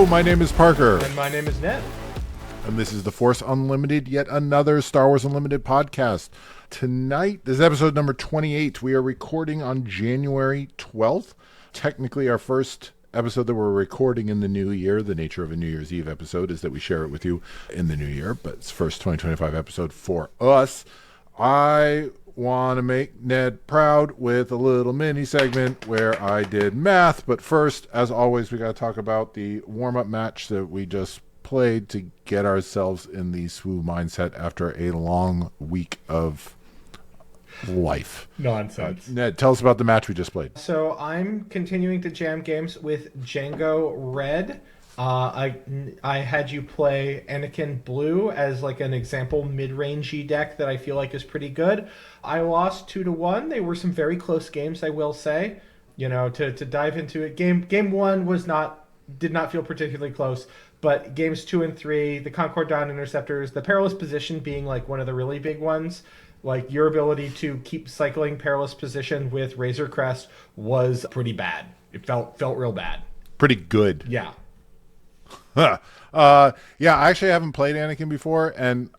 Hello, my name is Parker. And my name is Ned. And this is the Force Unlimited, yet another Star Wars Unlimited podcast. Tonight, this is episode number 28. We are recording on January 12th. Technically, our first episode that we're recording in the new year. The nature of a New Year's Eve episode is that we share it with you in the new year, but it's first 2025 episode for us. I want to make Ned proud with a little mini segment where I did math, but first, as always, we got to talk about the warm-up match that we just played to get ourselves in the swoo mindset after a long week of life. Nonsense. Ned, tell us about the match we just played. So I'm continuing to jam games with Django Red. I had you play Anakin Blue as like an example mid-rangey deck that I feel like is pretty good. I lost 2-1. They were some very close games, I will say. You know, to dive into it, game one did not feel particularly close, but games 2 and 3, the Concord Dawn Interceptors, the Perilous Position being like one of the really big ones. Like, your ability to keep cycling Perilous Position with Razor Crest was pretty bad. It felt real bad. Pretty good. Yeah. Yeah, I actually haven't played Anakin before, and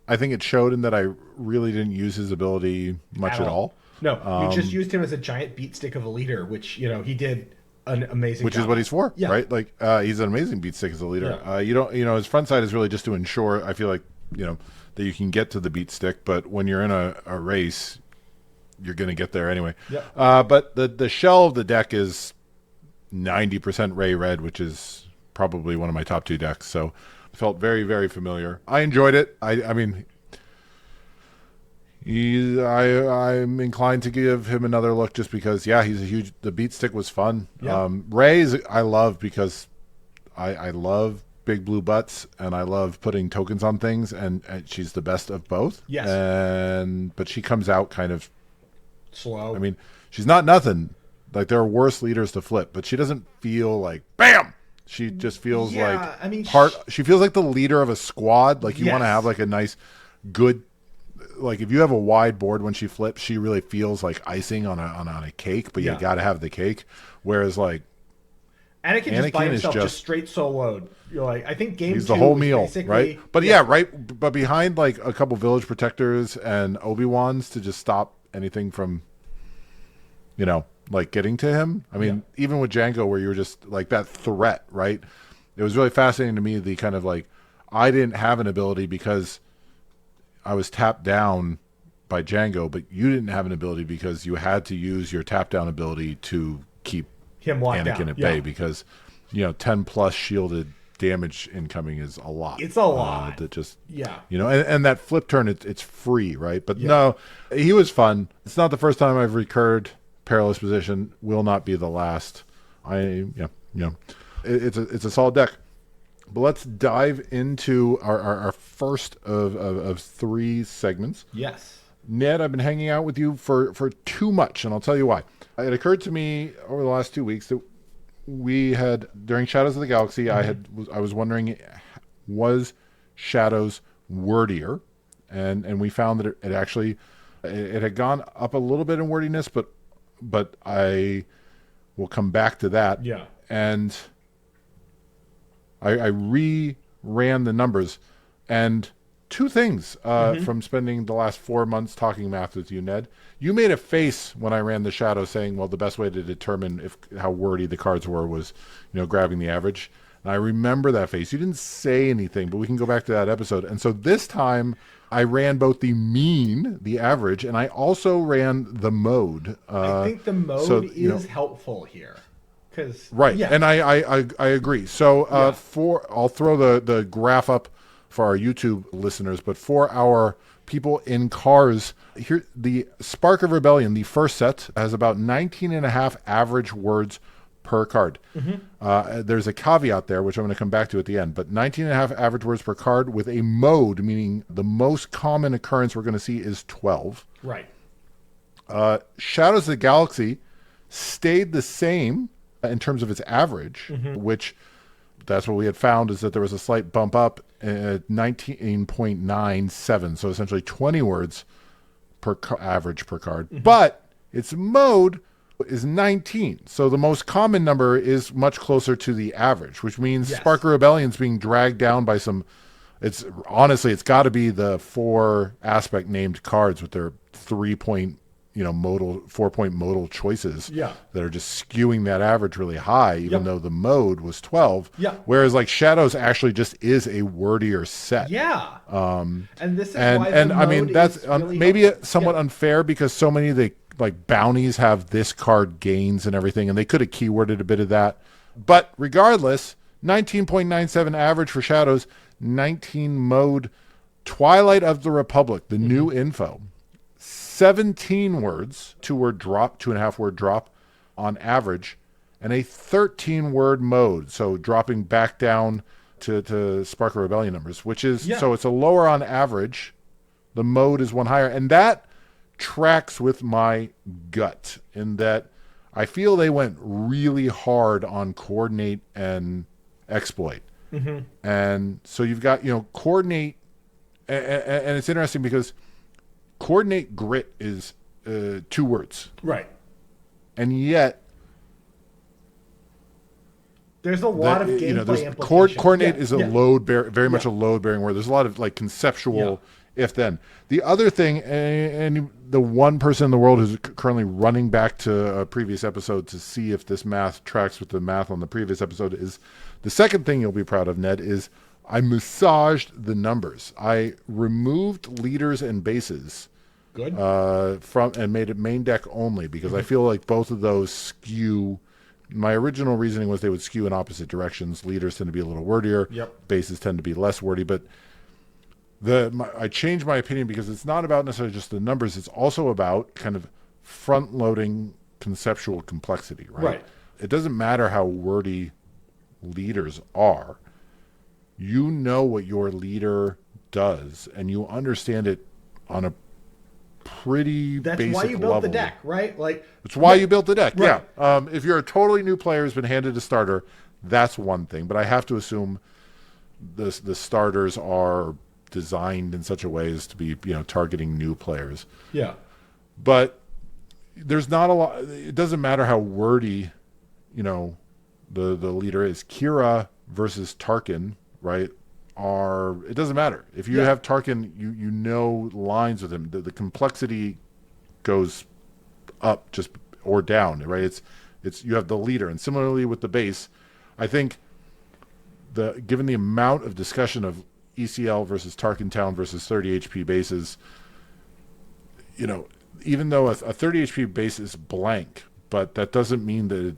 I think it showed in that I really didn't use his ability much at all. No, we just used him as a giant beat stick of a leader, which, you know, he did an amazing Which job. is what he's for, Yeah. right? Like, he's an amazing beat stick as a leader. Yeah. His front side is really just to ensure, I feel like, that you can get to the beat stick, but when you're in a race, you're going to get there anyway. Yeah. But the shell of the deck is 90% Ray Red, which is probably one of my top 2 decks, so it felt very, very familiar. I enjoyed it. I'm inclined to give him another look just because, the beat stick was fun. Yeah. Ray's I love because I love big blue butts, and I love putting tokens on things, and she's the best of both. Yes. But she comes out kind of slow. I mean, she's not nothing. Like, there are worse leaders to flip, but she doesn't feel like BAM! She just feels she feels like the leader of a squad. Like, you want to have like a nice, good, like, if you have a wide board when she flips, she really feels like icing on a cake, but you got to have the cake. Whereas, like, Anakin just by himself, just straight soloed. You're like, I think game he's 2 the whole was meal, basically, right? But but behind like a couple village protectors and Obi-Wans to just stop anything from, like, getting to him. I mean, even with Django, where you were just like that threat, right? It was really fascinating to me, the kind of like, I didn't have an ability because I was tapped down by Django, but you didn't have an ability because you had to use your tap down ability to keep him Anakin at bay, because 10 plus shielded damage incoming is a lot. It's a lot. That just and that flip turn, it's free, right? But no, he was fun. It's not the first time I've recurred Perilous Position. Will not be the last. It's a solid deck. But let's dive into our first of 3 segments. Yes. Ned, I've been hanging out with you for too much, and I'll tell you why. It occurred to me over the last 2 weeks that we had, during Shadows of the Galaxy, I was wondering, was Shadows wordier? And we found that it actually it had gone up a little bit in wordiness, but I will come back to that. Yeah. And I ran the numbers, and 2 things from spending the last 4 months talking math with you, Ned. You made a face when I ran the shadow saying, well, the best way to determine how wordy the cards were was, grabbing the average. And I remember that face. You didn't say anything, but we can go back to that episode. And so this time I ran both the mean, the average, and I also ran the mode. I think the mode is helpful here. Right. Yeah. And I agree. So I'll throw the graph up for our YouTube listeners, but for our people in cars, here, the Spark of Rebellion, the first set, has about 19 and a half average words per card. There's a caveat there, which I'm going to come back to at the end, but 19 and a half average words per card with a mode, meaning the most common occurrence we're going to see is 12. Right. Shadows of the Galaxy stayed the same in terms of its average, which that's what we had found, is that there was a slight bump up at 19.97. So essentially 20 words per average per card. But its mode is 19. So the most common number is much closer to the average, which means Yes. Spark of Rebellion's being dragged down by some. It's honestly, it's got to be the 4 aspect named cards with their 3-point, modal 4-point modal choices. Yeah. That are just skewing that average really high, even Yep. though the mode was 12. Yeah. Whereas like Shadows actually just is a wordier set. Yeah. And this is And why and the I mean mode that's is really maybe helpful. somewhat Yeah. unfair because so many of the like bounties have this card gains and everything, and they could have keyworded a bit of that. But regardless, 19.97 average for Shadows, 19 mode. Twilight of the Republic, the new info, 17 words, 2-word drop, 2.5-word drop on average, and a 13-word mode, so dropping back down to Spark of Rebellion numbers, which is, so it's a lower on average. The mode is one higher, and that tracks with my gut in that I feel they went really hard on coordinate and exploit. Mm-hmm. And so you've got, coordinate, and it's interesting because coordinate grit is 2 words. Right. And yet There's a lot of gameplay implications. Coordinate is a load. very much a load-bearing word. There's a lot of like conceptual if-then. The other thing, and the one person in the world who's currently running back to a previous episode to see if this math tracks with the math on the previous episode is the second thing you'll be proud of, Ned, is I massaged the numbers. I removed leaders and bases. Good. From and made it main deck only because I feel like both of those skew. My original reasoning was they would skew in opposite directions. Leaders tend to be a little wordier. Yep. Bases tend to be less wordy. But I changed my opinion because it's not about necessarily just the numbers. It's also about kind of front-loading conceptual complexity, right? Right. It doesn't matter how wordy leaders are. You know what your leader does, and you understand it on a pretty That's basic why you built level. the deck, right? Like It's why you built the deck. Right. Yeah. If you're a totally new player who's been handed a starter, that's one thing. But I have to assume the starters are designed in such a way as to be targeting new players. Yeah. But there's not a lot. It doesn't matter how wordy, the leader is. Kira versus Tarkin, right? It doesn't matter if you have Tarkin. You know lines with him. The complexity goes up just or down, right? It's you have the leader, and similarly with the base, I think given the amount of discussion of ECL versus Tarkin Town versus 30 HP bases, even though a 30 HP base is blank, but that doesn't mean that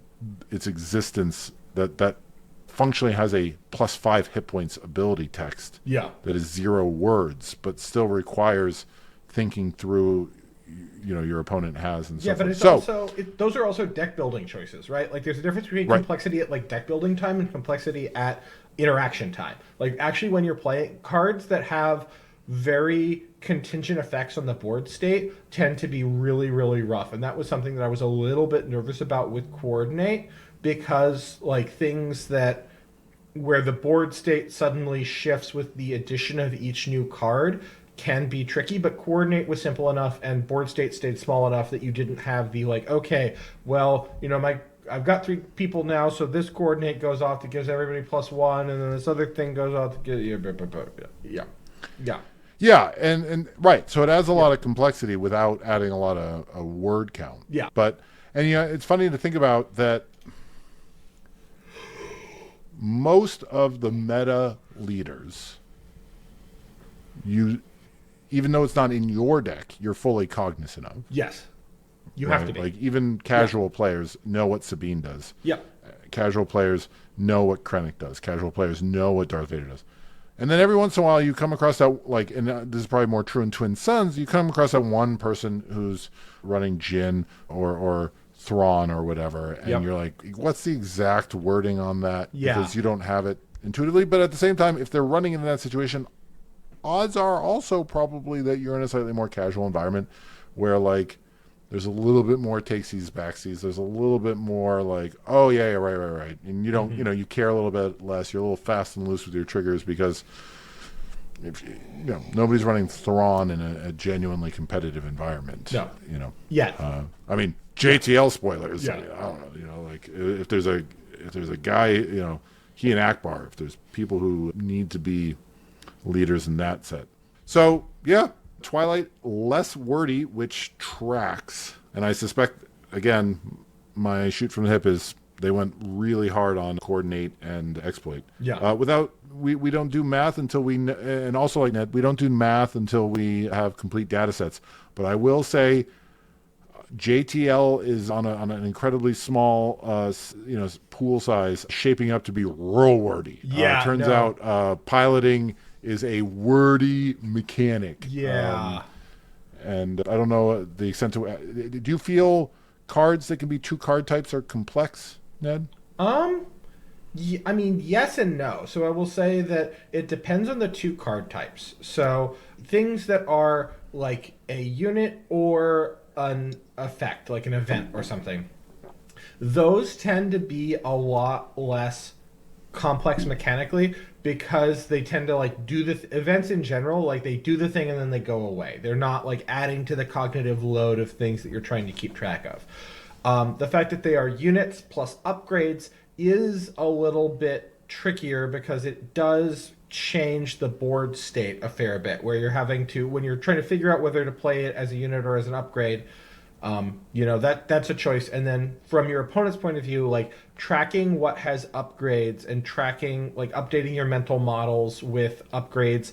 its existence that functionally has a +5 hit points ability text. Yeah. That is 0 words, but still requires thinking through, your opponent has and so Yeah, but forth. it's So, also those are also deck building choices, right? Like there's a difference between Right. complexity at like deck building time and complexity at interaction time. Like actually when you're playing cards that have very contingent effects on the board state tend to be really, really rough. And that was something that I was a little bit nervous about with Coordinate because like things that where the board state suddenly shifts with the addition of each new card can be tricky, but Coordinate was simple enough and board state stayed small enough that you didn't have the like, okay, well, I've got 3 people now, so this coordinate goes off that gives everybody +1, and then this other thing goes off to give yeah, and right. So it adds a lot of complexity without adding a lot of a word count. Yeah. But it's funny to think about that. Most of the meta leaders, even though it's not in your deck, you're fully cognizant of. Yes. You right? have to be. Like even casual players know what Sabine does. Yep. Casual players know what Krennic does. Casual players know what Darth Vader does. And then every once in a while you come across that, like, and this is probably more true in Twin Sons, you come across that one person who's running Jin or Thrawn or whatever, and you're like, what's the exact wording on that? Yeah. Because you don't have it intuitively. But at the same time, if they're running into that situation, odds are also probably that you're in a slightly more casual environment where, like, there's a little bit more takesies, backsies. There's a little bit more like, oh, yeah, right. And you don't, you care a little bit less. You're a little fast and loose with your triggers because if nobody's running Thrawn in a genuinely competitive environment. No. Yeah. I mean, JTL spoilers. Yeah. I mean, I don't know. Like if there's a guy, he and Akbar. If there's people who need to be leaders in that set. So yeah, Twilight less wordy, which tracks. And I suspect, again, my shoot from the hip is they went really hard on coordinate and exploit. Yeah. We don't do math until and also like Ned, we don't do math until we have complete data sets. But I will say JTL is on an incredibly small, pool size, shaping up to be real wordy. Yeah. Turns out piloting is a wordy mechanic. Yeah. And I don't know the extent to. Do you feel cards that can be 2 card types are complex, Ned? I mean, yes and no. So I will say that it depends on the 2 card types. So things that are like a unit or an effect, like an event or something, those tend to be a lot less complex mechanically because they tend to like do the events in general, like they do the thing and then they go away. They're not like adding to the cognitive load of things that you're trying to keep track of. The fact that they are units plus upgrades is a little bit trickier because it does change the board state a fair bit, where you're having to, when you're trying to figure out whether to play it as a unit or as an upgrade, that's a choice. And then from your opponent's point of view, like tracking what has upgrades and tracking, like updating your mental models with upgrades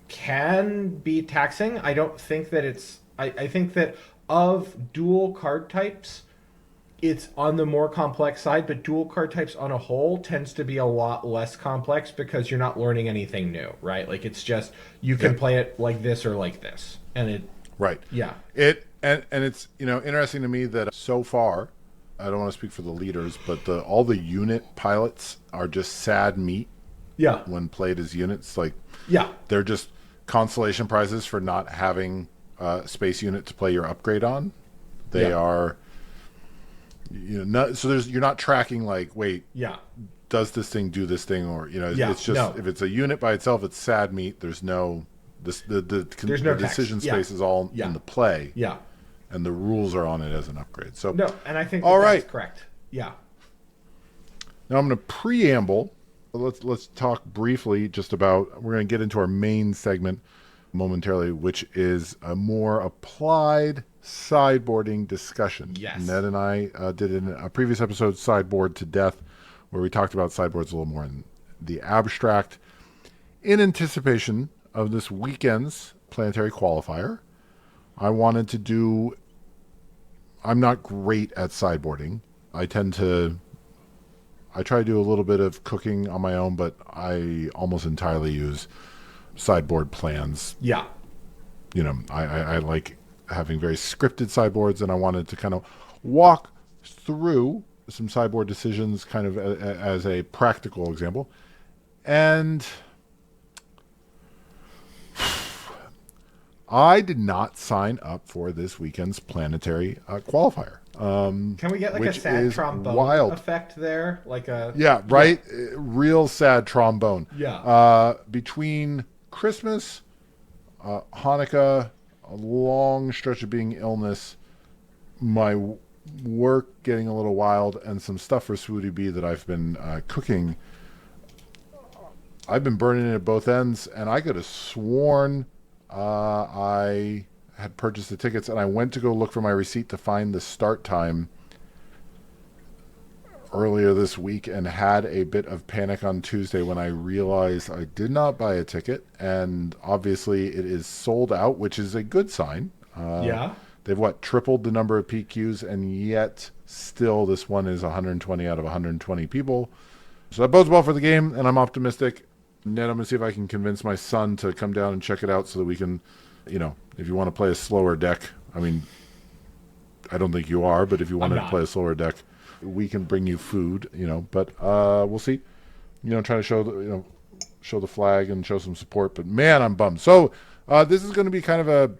can be taxing. I don't think that I think that of dual card types, it's on the more complex side, but dual card types on a whole tends to be a lot less complex because you're not learning anything new, right? Like it's just, you can play it like this or like this. And it... Right. Yeah. And it's, interesting to me that so far, I don't want to speak for the leaders, but all the unit pilots are just sad meat. Yeah. When played as units. Like, yeah. They're just consolation prizes for not having a space unit to play your upgrade on. They are... you're not tracking like, wait, does this thing do this thing, or it's just if it's a unit by itself, it's sad meat. There's no the decision space is all in the play, and the rules are on it as an upgrade. So and I think that's correct. Yeah. Now I'm going to preamble. Let's talk briefly just about. We're going to get into our main segment momentarily, which is a more applied sideboarding discussion. Yes. Ned and I did in a previous episode, Sideboard to Death, where we talked about sideboards a little more in the abstract. In anticipation of this weekend's planetary qualifier, I wanted to do... I'm not great at sideboarding. I try to do a little bit of cooking on my own, but I almost entirely use sideboard plans. Yeah. I like having very scripted sideboards, and I wanted to kind of walk through some sideboard decisions kind of as a practical example. And I did not sign up for this weekend's planetary qualifier. Can we get like a sad trombone effect there? Like a... Yeah, right? Yeah. Real sad trombone. Yeah. Between Christmas, Hanukkah, a long stretch of being illness, my work getting a little wild, and some stuff for Swooty Bee that I've been cooking, I've been burning it at both ends, and I could have sworn I had purchased the tickets, and I went to go look for my receipt to find the start time earlier this week, and had a bit of panic on Tuesday when I realized I did not buy a ticket, and obviously it is sold out, which is a good sign. They've tripled the number of PQs, and yet still this one is 120 out of 120 people. So that bodes well for the game, and I'm optimistic. Ned, I'm going to see if I can convince my son to come down and check it out so that we can, if you want to play a slower deck, I mean, I don't think you are, but if you wanted to play a slower deck, we can bring you food, but we'll see. Try to show the flag and show some support, but man, I'm bummed. So this is going to be kind of a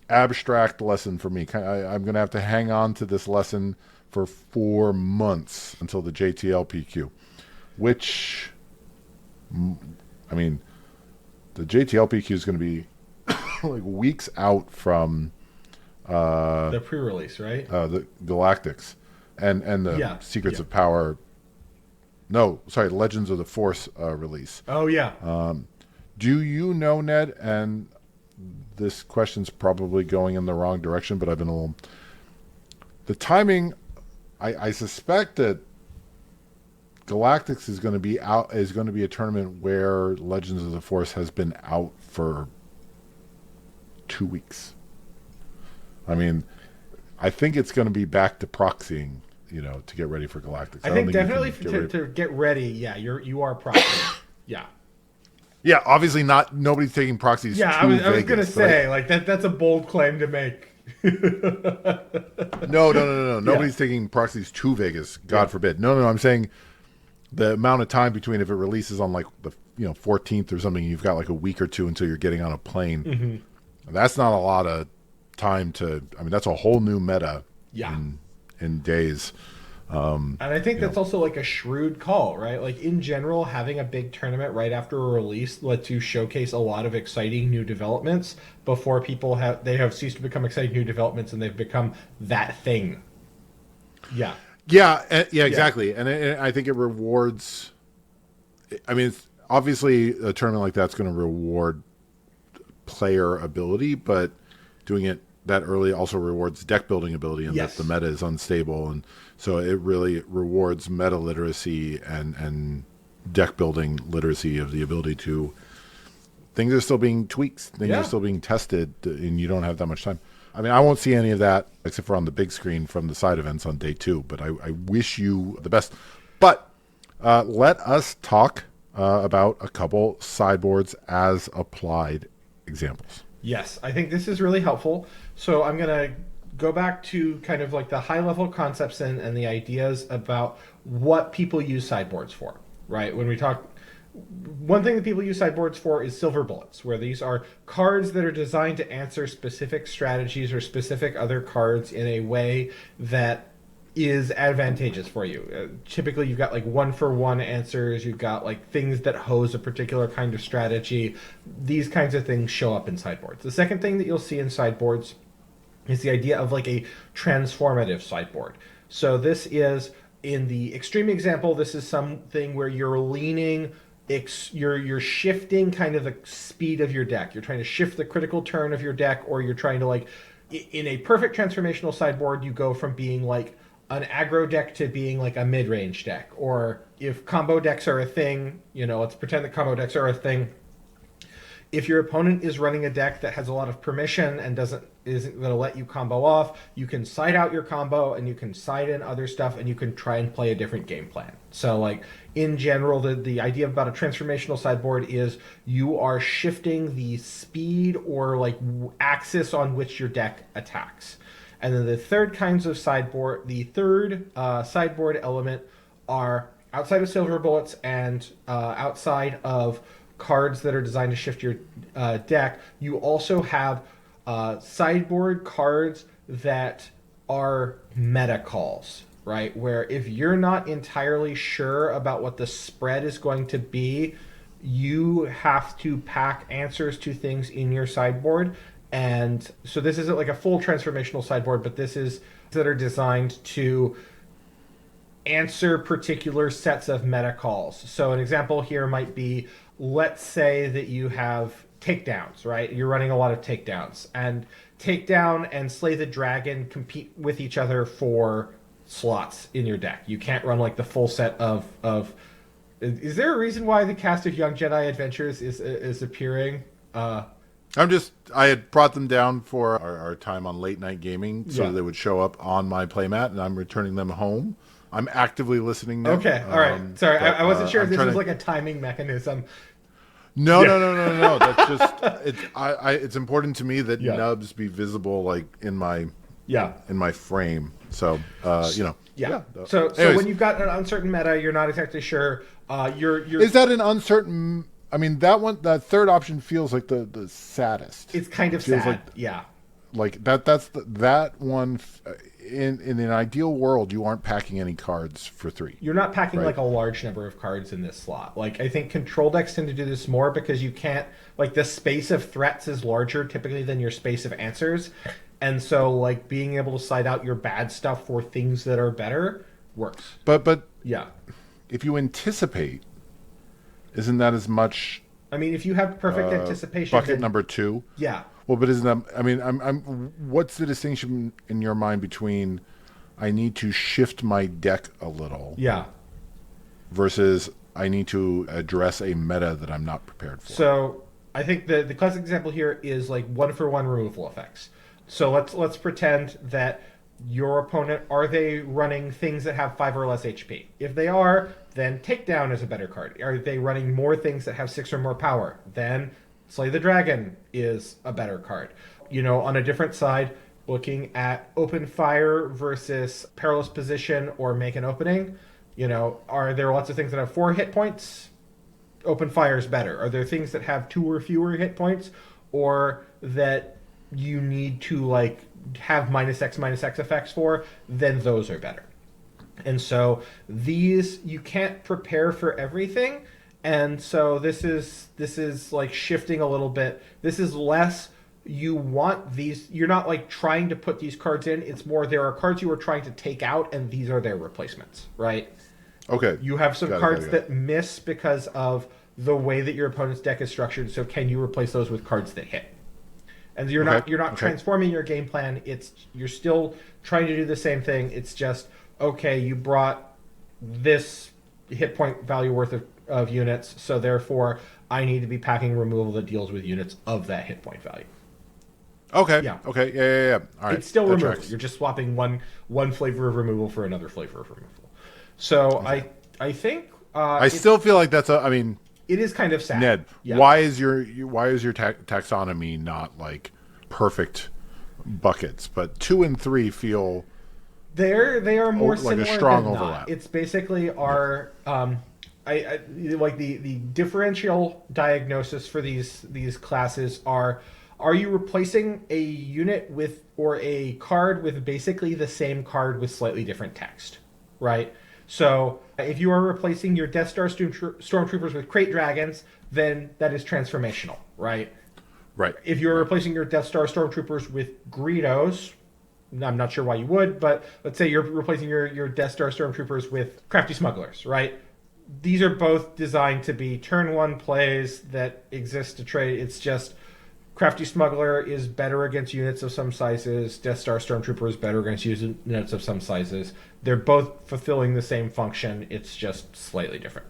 abstract lesson for me. I'm going to have to hang on to this lesson for 4 months until the JTL PQ, which, I mean, the JTLPQ is going to be like weeks out from the pre-release, right? The Galactics and the Secrets of Power. No, sorry, Legends of the Force release. Oh yeah. Do you know, Ned? And this question's probably going in the wrong direction, but I've been a little. The timing, I suspect that Galactics is going to be out. Is going to be a tournament where Legends of the Force has been out for 2 weeks. I mean, I think it's going to be back to proxying, to get ready for Galactics. I think definitely to get ready. Yeah, you are proxying. Yeah. Yeah, obviously not. Nobody's taking proxies. Yeah, I was going to say that's a bold claim to make. No. Nobody's taking proxies to Vegas. God forbid. No. I'm saying the amount of time between if it releases on like the 14th or something, you've got like a week or two until you're getting on a plane. Mm-hmm. That's not a lot of time to. I mean, that's a whole new meta. Yeah. In days. And I think that's also like a shrewd call, right? Like in general, having a big tournament right after a release lets you showcase a lot of exciting new developments before people have ceased to become exciting new developments and they've become that thing. Yeah. Yeah, exactly. And I think it rewards. I mean, it's, obviously, a tournament like that's going to reward player ability, but doing it that early also rewards deck building ability, and that the meta is unstable, and so it really rewards meta literacy and deck building literacy of the ability to. Things are still being tweaked. Things are still being tested, and you don't have that much time. I mean, I won't see any of that except for on the big screen from the side events on day 2, but I wish you the best. But let us talk about a couple sideboards as applied examples. Yes, I think this is really helpful. So I'm going to go back to kind of like the high-level concepts and the ideas about what people use sideboards for, right? When we talk, one thing that people use sideboards for is silver bullets, where these are cards that are designed to answer specific strategies or specific other cards in a way that is advantageous for you. Typically, you've got like 1-for-1 answers. You've got like things that hose a particular kind of strategy. These kinds of things show up in sideboards. The second thing that you'll see in sideboards is the idea of like a transformative sideboard. So this is, in the extreme example, this is something where you're leaning, you're shifting kind of the speed of your deck. You're trying to shift the critical turn of your deck, or you're trying to like, in a perfect transformational sideboard, you go from being like an aggro deck to being like a mid-range deck. Or if combo decks are a thing, let's pretend that combo decks are a thing. If your opponent is running a deck that has a lot of permission and isn't going to let you combo off, you can side out your combo and you can side in other stuff and you can try and play a different game plan. So like in general, the idea about a transformational sideboard is you are shifting the speed or like axis on which your deck attacks. And then the third sideboard element are outside of silver bullets and outside of cards that are designed to shift your deck. You also have sideboard cards that are meta calls, right? Where if you're not entirely sure about what the spread is going to be, you have to pack answers to things in your sideboard. And so this isn't like a full transformational sideboard, but this is that are designed to answer particular sets of meta calls. So an example here might be, let's say that you have takedowns, right? You're running a lot of takedowns, and takedown and Slay the Dragon compete with each other for slots in your deck. You can't run like the full set of Is there a reason why the cast of Young Jedi Adventures is appearing? I had brought them down for our time on late night gaming, so they would show up on my playmat, and I'm returning them home. I'm actively listening now. Okay, all right. Sorry, I wasn't sure if this was like a timing mechanism. No. That's just it's important to me that nubs be visible like in my frame. So So when you've got an uncertain meta, you're not exactly sure. Is that an uncertain? I mean, that third option feels like the saddest. It's kind of sad. like that one. In an ideal world, you aren't packing any cards for 3. You're not packing right? like a large number of cards in this slot. Like I think control decks tend to do this more because you can't like the space of threats is larger typically than your space of answers. And so like being able to side out your bad stuff for things that are better works. But Yeah. if you anticipate, isn't that as much I mean, if you have perfect anticipation, bucket then, number 2? yeah. Well, but isn't that? I mean, what's the distinction in your mind between I need to shift my deck a little, Yeah. versus I need to address a meta that I'm not prepared for? So I think the classic example here is like 1-for-1 removal effects. So let's pretend that your opponent, are they running things that have 5 or less HP? If they are, then Takedown is a better card. Are they running more things that have 6 or more power? Then Slay the Dragon is a better card. You know, on a different side, looking at Open Fire versus Perilous Position or Make an Opening, you know, are there lots of things that have 4 hit points? Open Fire is better. Are there things that have 2 or fewer hit points, or that you need to like have -X effects for? Then those are better. And so these, you can't prepare for everything. And so this is like shifting a little bit. This is less you want these, you're not like trying to put these cards in. It's more there are cards you are trying to take out and these are their replacements, right? Okay. You have some Got it, cards got it. that miss because of the way that your opponent's deck is structured. So can you replace those with cards that hit? And you're not Okay. transforming your game plan. You're still trying to do the same thing. It's just, okay, you brought this hit point value worth of units, so therefore I need to be packing removal that deals with units of that hit point value. Okay. Yeah. Okay. Yeah. All right. It's still That removal. tracks. You're just swapping one flavor of removal for another flavor of removal. So I think I still feel like that's a. I mean, it is kind of sad. Ned, Yeah. why is your taxonomy not like perfect buckets, but 2 and 3 feel They are more like a similar strong than overlap. not. It's basically our I like the differential diagnosis for these classes are you replacing a unit with or a card with basically the same card with slightly different text, right? So if you are replacing your Death Star Stormtroopers with Crate Dragons, then that is transformational, right? right? If you're replacing your Death Star Stormtroopers with Greedos, I'm not sure why you would, but let's say you're replacing your Death Star Stormtroopers with Crafty Smugglers, right? These are both designed to be turn 1 plays that exist to trade. It's just Crafty Smuggler is better against units of some sizes. Death Star Stormtrooper is better against units of some sizes. They're both fulfilling the same function. It's just slightly different.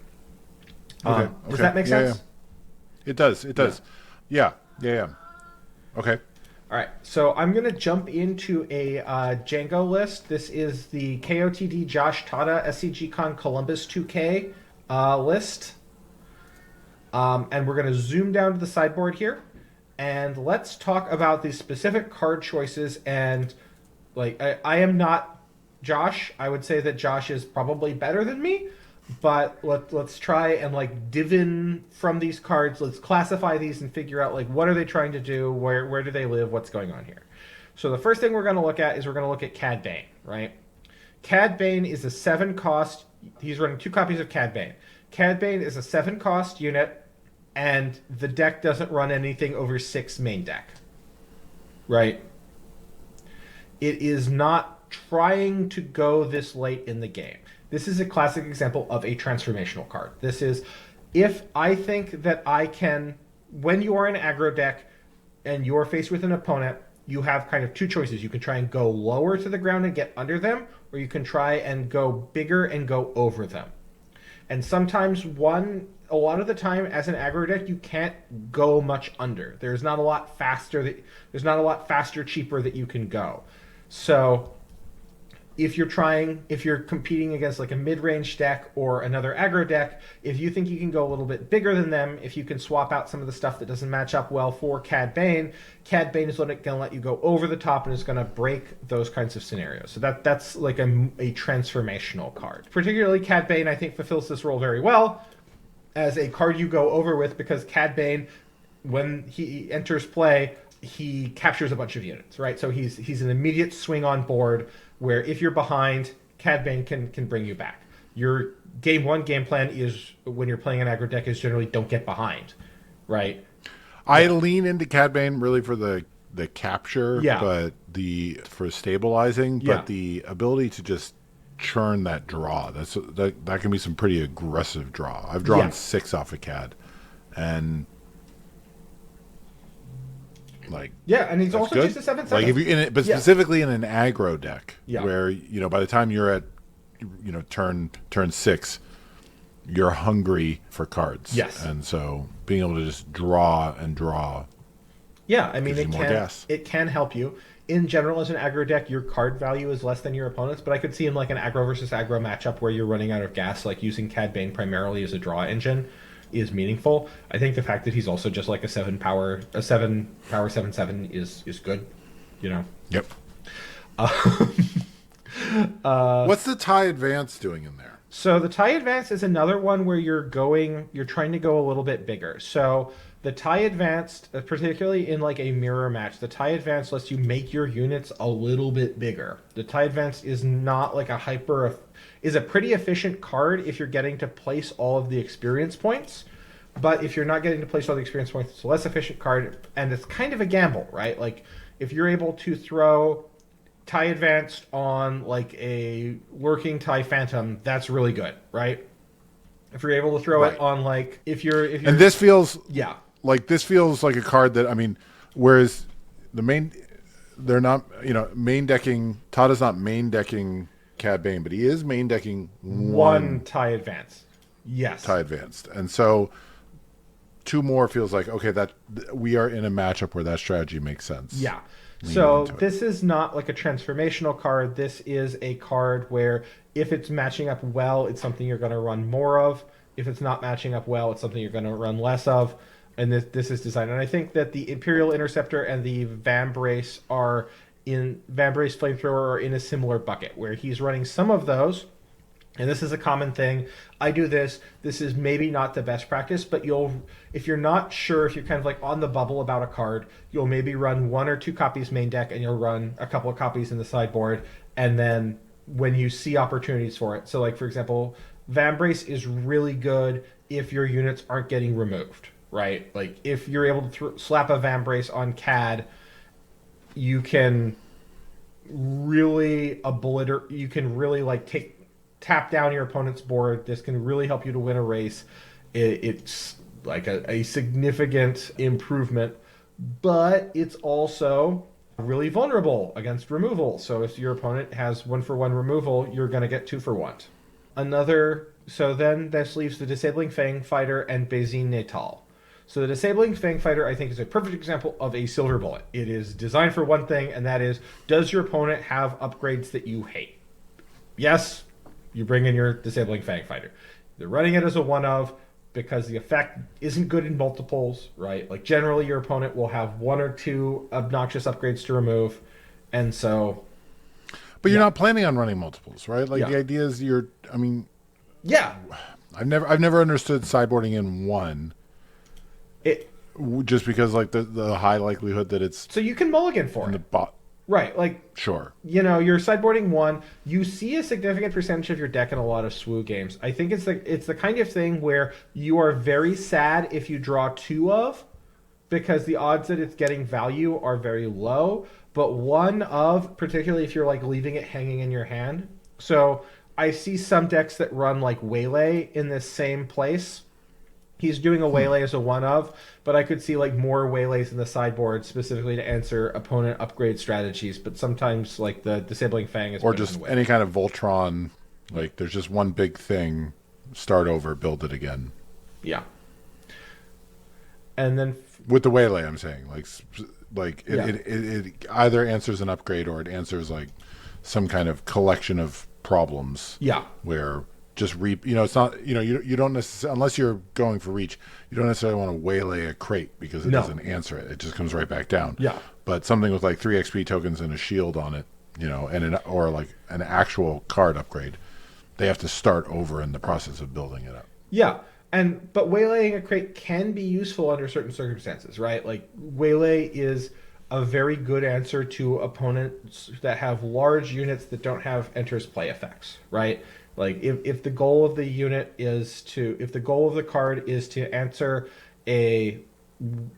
Okay. Does that make sense? Yeah. It does. It does. Yeah. Okay. All right, so I'm going to jump into a Django list. This is the KOTD Josh Tada SCGCon Columbus 2K list. And we're going to zoom down to the sideboard here. And let's talk about the specific card choices. And like, I am not Josh. I would say that Josh is probably better than me. But let's try and like divin from these cards. Let's classify these and figure out like what are they trying to do, where do they live, what's going on here. So the first thing we're going to look at is we're going to look at Cad Bane, right? Cad Bane is a 7 cost. He's running 2 copies of Cad Bane. Cad Bane is a 7 cost unit, and the deck doesn't run anything over 6 main deck, right? It is not trying to go this late in the game. This is a classic example of a transformational card. This is, if I think that I can, when you are in aggro deck and you're faced with an opponent, you have kind of 2 choices. You can try and go lower to the ground and get under them, or you can try and go bigger and go over them. And sometimes a lot of the time as an aggro deck, you can't go much under. There's not a lot faster, cheaper that you can go. So if you're competing against like a mid-range deck or another aggro deck, if you think you can go a little bit bigger than them, if you can swap out some of the stuff that doesn't match up well for Cad Bane is going to let you go over the top and is going to break those kinds of scenarios. So that's like a transformational card. Particularly Cad Bane, I think, fulfills this role very well as a card you go over with, because Cad Bane, when he enters play, he captures a bunch of units, right? So he's an immediate swing on board where if you're behind, Cad Bane can bring you back. Your game one game plan is when you're playing an aggro deck is generally don't get behind, right? I lean into Cad Bane really for the capture, Yeah. but for stabilizing, Yeah. but the ability to just churn that draw. That can be some pretty aggressive draw. I've drawn 6 off a Cad, and And he's also good. just a 7/7. Like if you but specifically in an aggro deck, where by the time you're at turn 6, you're hungry for cards. Yes, and so being able to just draw and draw. Yeah, I mean it can help you. In general, as an aggro deck, your card value is less than your opponent's, but I could see in like an aggro versus aggro matchup where you're running out of gas, like using Cad Bane primarily as a draw engine is meaningful. I think the fact that he's also just like a 7 power 7/7 is good, Yep. What's the tie advance doing in there? So the tie advance is another one where you're trying to go a little bit bigger. So the tie advanced, particularly in like a mirror match, the tie advance lets you make your units a little bit bigger. The tie advance is not like is a pretty efficient card if you're getting to place all of the experience points. But if you're not getting to place all the experience points, it's a less efficient card, and it's kind of a gamble, right? Like if you're able to throw tie advanced on like a working tie phantom, that's really good, right? If you're able to throw it on like if you're and this feels this feels like a card that whereas they're not main decking. Todd is not main decking Cad Bane, but he is main decking one tie advance. Yes, tie advanced, and so 2 more feels like okay that we are in a matchup where that strategy makes sense. Yeah. So this is not like a transformational card. This is a card where if it's matching up well, it's something you're going to run more of. If it's not matching up well, it's something you're going to run less of. And this is designed. And I think that the Imperial Interceptor and the Vambrace Flamethrower are in a similar bucket where he's running some of those. And this is a common thing. I do this. This is maybe not the best practice, but if you're not sure, if you're kind of like on the bubble about a card, you'll maybe run 1 or 2 copies main deck and you'll run a couple of copies in the sideboard. And then when you see opportunities for it. So like, for example, Vambrace is really good if your units aren't getting removed, right? Like if you're able to slap a Vambrace on Cad, you can really tap down your opponent's board. This can really help you to win a race. It's like a significant improvement, but it's also really vulnerable against removal. So if your opponent has 1-for-1 removal, you're going to get 2-for-1. So then this leaves the Disabling Fang Fighter and Bazine Natal. So the Disabling Fang Fighter, I think, is a perfect example of a silver bullet. It is designed for one thing, and that is, does your opponent have upgrades that you hate? Yes, you bring in your Disabling Fang Fighter. They're running it as a one-of because the effect isn't good in multiples, right? Like generally your opponent will have 1 or 2 obnoxious upgrades to remove, and so... But you're not planning on running multiples, right? Like the idea is I've never understood sideboarding in 1. Just because like the high likelihood that it's... So you can mulligan for it. Right, like... Sure. You're sideboarding 1. You see a significant percentage of your deck in a lot of SWU games. I think it's the kind of thing where you are very sad if you draw 2 of, because the odds that it's getting value are very low. But 1 of, particularly if you're like leaving it hanging in your hand. So I see some decks that run like Waylay in this same place. He's doing a Waylay as a 1-of, but I could see like more Waylays in the sideboard specifically to answer opponent upgrade strategies. But sometimes like the Disabling Fang is... Or just any kind of Voltron, like there's just one big thing, start over, build it again. Yeah. And then... With the Waylay, I'm saying. It either answers an upgrade or it answers like some kind of collection of problems. Yeah. Where... Just it's not, you don't necessarily, unless you're going for reach, you don't necessarily want to waylay a crate because it doesn't answer it. It just comes right back down. Yeah. But something with like 3 XP tokens and a shield on it, or like an actual card upgrade, they have to start over in the process of building it up. Yeah. But waylaying a crate can be useful under certain circumstances, right? Like Waylay is a very good answer to opponents that have large units that don't have enters play effects, right? Like if the goal of the unit is to, if the goal of the card is to answer a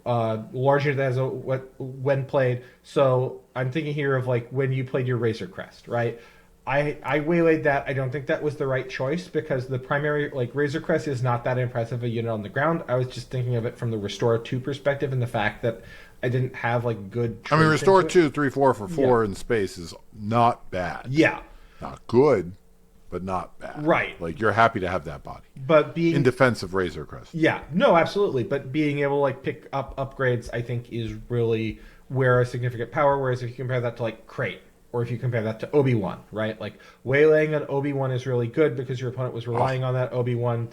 large unit that has a what when played. So I'm thinking here of like when you played your Razor Crest, right? I waylaid that. I don't think that was the right choice because the primary, like, Razor Crest is not that impressive a unit on the ground. I was just thinking of it from the Restore 2 perspective and the fact that I didn't have, like, good... I mean, Restore 2, 3, 4 for 4 in space is not bad. Yeah. Not good, but not bad. Right. Like, you're happy to have that body. But being... In defense of Razor Crest. Yeah. No, absolutely. But being able to, like, pick up upgrades, I think, is really where a significant power, whereas if you compare that to, like, Crate, or if you compare that to Obi-Wan, right? Like, waylaying an Obi-Wan is really good because your opponent was relying on that Obi-Wan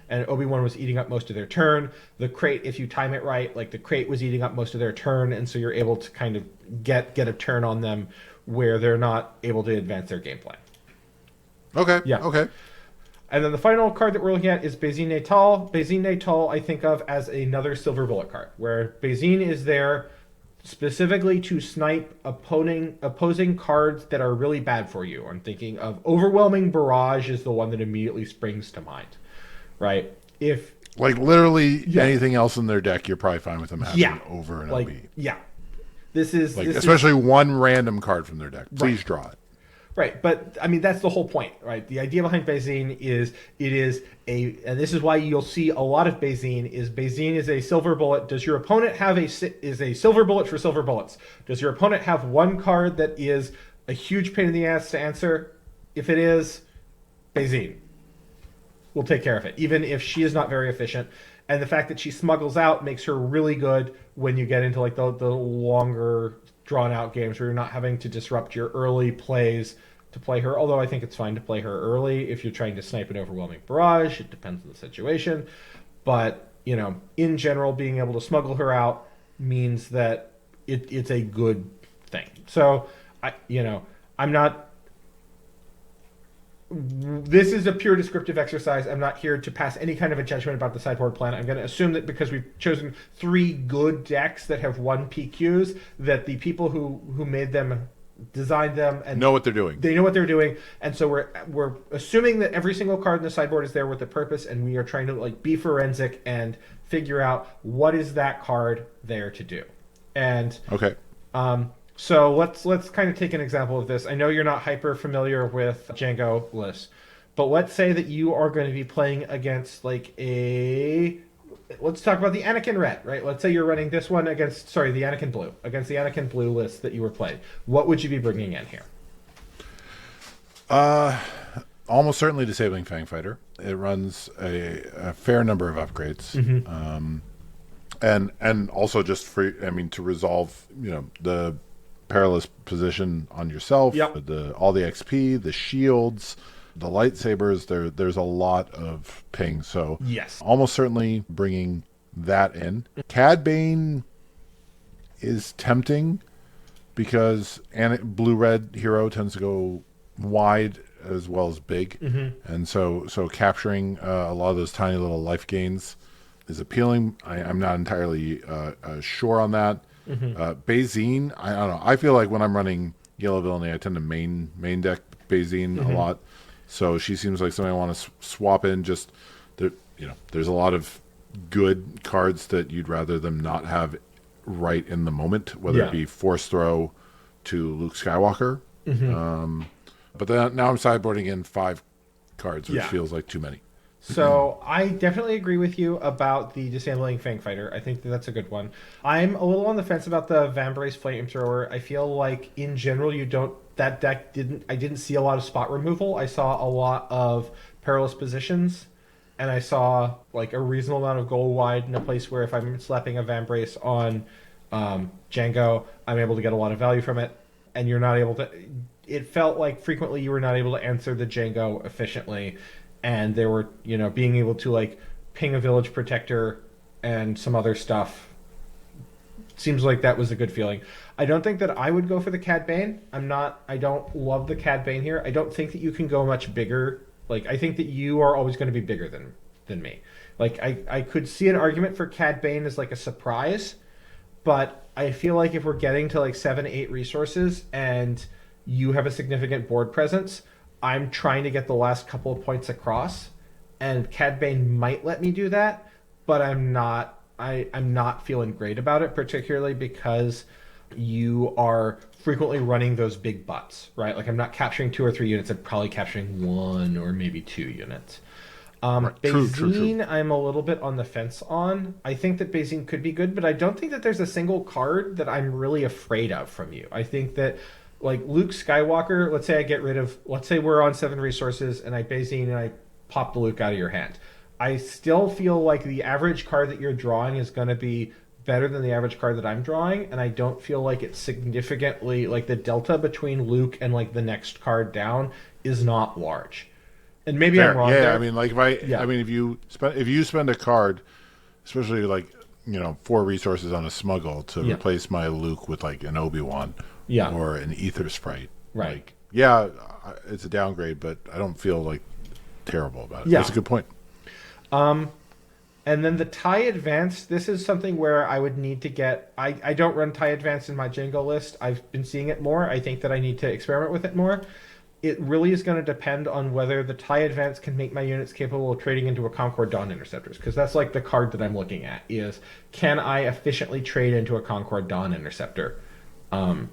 and Obi-Wan was eating up most of their turn. The Crate, if you time it right, like, the Crate was eating up most of their turn, and so you're able to kind of get a turn on them where they're not able to advance their gameplay. Okay, yeah. Okay. And then the final card that we're looking at is Bézine Natal. Bézine Natal I think of as another silver bullet card, where Bézine is there specifically to snipe opposing cards that are really bad for you. I'm thinking of Overwhelming Barrage is the one that immediately springs to mind, right? If like literally anything else in their deck, you're probably fine with them having over and like, OB. Yeah, this is like especially one random card from their deck. Please draw it. Right, but I mean that's the whole point, right? The idea behind Bézine is and this is why you'll see a lot of Bézine is a silver bullet. Does your opponent have a silver bullet for silver bullets? Does your opponent have one card that is a huge pain in the ass to answer? If it is, Bézine will take care of it, even if she is not very efficient. And the fact that she smuggles out makes her really good when you get into like the longer drawn out games where you're not having to disrupt your early plays to play her, although I think it's fine to play her early if you're trying to snipe an Overwhelming Barrage. It depends on the situation. But, you know, in general, being able to smuggle her out means that it's a good thing. So, I'm not... This is a pure descriptive exercise. I'm not here to pass any kind of a judgment about the sideboard plan. I'm going to assume that because we've chosen 3 good decks that have 1 PQs, that the people who made them designed them and know what they're doing. They know what they're doing, and so we're assuming that every single card in the sideboard is there with a purpose, and we are trying to like be forensic and figure out what is that card there to do. And okay. So let's kind of take an example of this. I know you're not hyper familiar with Django lists, but let's say that you are going to be playing against like let's talk about the Anakin Red, right? Let's say you're running this one against, the Anakin Blue, against the Anakin Blue list that you were playing. What would you be bringing in here? Almost certainly disabling Fang Fighter. It runs a fair number of upgrades. Mm-hmm. And also just to resolve, the perilous position on yourself, all the XP, the shields, the lightsabers, there's a lot of ping. So yes, almost certainly bringing that in. Cad Bane is tempting because blue-red hero tends to go wide as well as big. Mm-hmm. And so capturing a lot of those tiny little life gains is appealing. I'm not entirely sure on that. Mm-hmm. Bézine, I don't know. I feel like when I'm running Yellow Villainy, I tend to main deck Bézine a lot. So she seems like something I want to swap in. Just there's a lot of good cards that you'd rather them not have right in the moment, whether it be Force Throw to Luke Skywalker. Mm-hmm. But then now I'm sideboarding in 5 cards, which feels like too many. So I definitely agree with you about the disabling Fang Fighter. I think that's a good one. I'm a little on the fence about the Vambrace Flamethrower. I feel like in general that deck I didn't see a lot of spot removal. I saw a lot of perilous positions, and I saw like a reasonable amount of goal wide in a place where if I'm slapping a Vambrace on Django, I'm able to get a lot of value from it, and you're not able to... It felt like frequently you were not able to answer the Django efficiently. And there were, being able to like ping a village protector and some other stuff seems like that was a good feeling. I don't think that I would go for the Cad Bane. I don't love the Cad Bane here. I don't think that you can go much bigger. Like, I think that you are always going to be bigger than me. Like, I could see an argument for Cad Bane as like a surprise, but I feel like if we're getting to like 7, 8 resources and you have a significant board presence, I'm trying to get the last couple of points across, and Cad Bane might let me do that, but I'm not. I'm not feeling great about it, particularly because you are frequently running those big butts, right? Like I'm not capturing 2 or 3 units. I'm probably capturing 1 or maybe 2 units. Right. True. I'm a little bit on the fence on. I think that Basine could be good, but I don't think that there's a single card that I'm really afraid of from you. I think that, like Luke Skywalker, let's say we're on 7 resources and I Basine and I pop the Luke out of your hand. I still feel like the average card that you're drawing is going to be better than the average card that I'm drawing, and I don't feel like it's significantly, like the delta between Luke and like the next card down is not large. And maybe I'm wrong. Yeah, there. I mean, like if you spend a card, especially like 4 resources on a smuggle to replace my Luke with like an Obi-Wan, or an Ether Sprite, right? Like, it's a downgrade, but I don't feel like terrible about it. Yeah. That's a good point. And then the tie advance, this is something where I would need to get... I don't run tie advance in my Django list. I've been seeing it more. I think that I need to experiment with it more. It really is going to depend on whether the tie advance can make my units capable of trading into a Concord Dawn Interceptors, because that's like the card that I'm looking at, is can I efficiently trade into a Concord Dawn Interceptor? And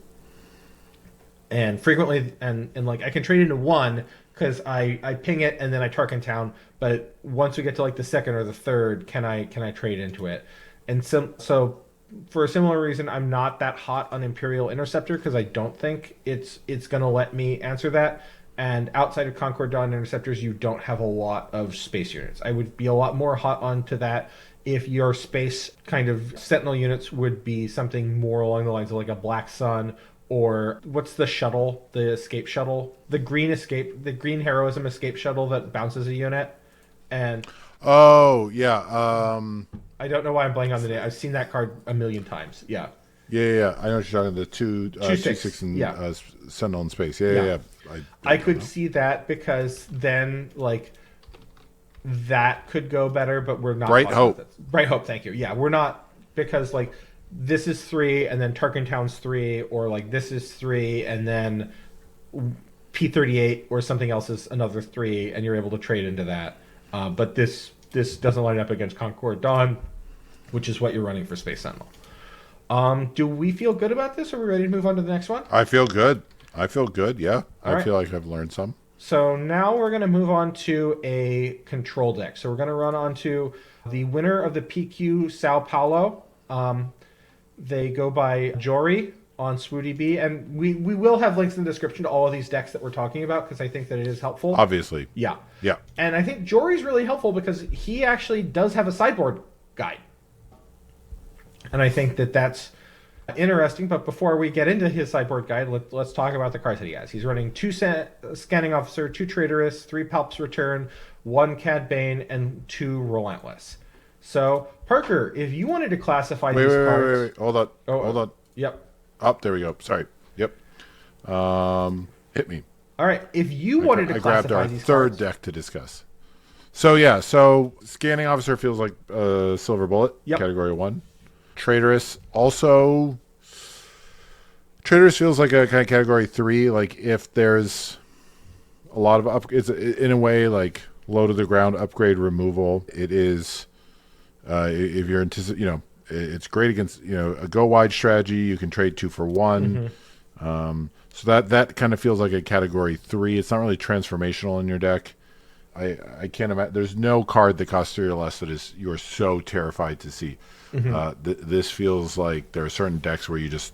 frequently, and like I can trade into 1 because I ping it and then I Tarkin Town, but once we get to like the 2nd or the 3rd, can I trade into it? And so for a similar reason, I'm not that hot on Imperial Interceptor because I don't think it's going to let me answer that. And outside of Concord Dawn Interceptors, you don't have a lot of space units. I would be a lot more hot onto that if your space kind of Sentinel units would be something more along the lines of like a Black Sun, or what's the shuttle, the escape shuttle, the green heroism escape shuttle that bounces a unit. And I I don't know why I'm blanking on the name. I've seen that card a million times. Yeah. I know what you're talking. The 2/6 and Sentinel in space. I could see that, because then like that could go better, but we're not. Bright Hope. Bright Hope. Thank you. Yeah, we're not, because like this is 3 and then Tarkin Town's 3, or like this is 3 and then P38 or something else is another 3, and you're able to trade into that. But this doesn't line up against Concord Dawn, which is what you're running for Space Sentinel. Do we feel good about this? Are we ready to move on to the next one? I feel good. Yeah. All right. Feel like I've learned some. So now we're going to move on to a control deck. So we're going to run on to the winner of the PQ Sao Paulo. They go by Jory on SwooDB, and we will have links in the description to all of these decks that we're talking about, because I think that it is helpful. Obviously. Yeah. Yeah. And I think Jory's really helpful because he actually does have a sideboard guide. And I think that that's interesting. But before we get into his sideboard guide, let's talk about the cards that he has. He's running 2 Scanning Officer, 2 Traitorous, 3 Palps Return, 1 Cad Bane, and 2 Relentless. So, Parker, if you wanted to classify these cards... Wait. Hold on. Yep. Oh, there we go. Sorry. Yep. Hit me. All right. If you wanted to classify these cards... I grabbed our third cards... deck to discuss. So Scanning Officer feels like a Silver Bullet, Category 1. Traitorous also... Traitorous feels like a kind of Category 3. Like, if there's a lot of upgrades, in a way, like, low to the ground upgrade removal, it is... if you're it's great against a go wide strategy. You can trade 2 for 1. So that kind of feels like a Category 3. It's not really transformational in your deck. I can't imagine. There's no card that costs 3 or less that you're so terrified to see. This feels like there are certain decks where you just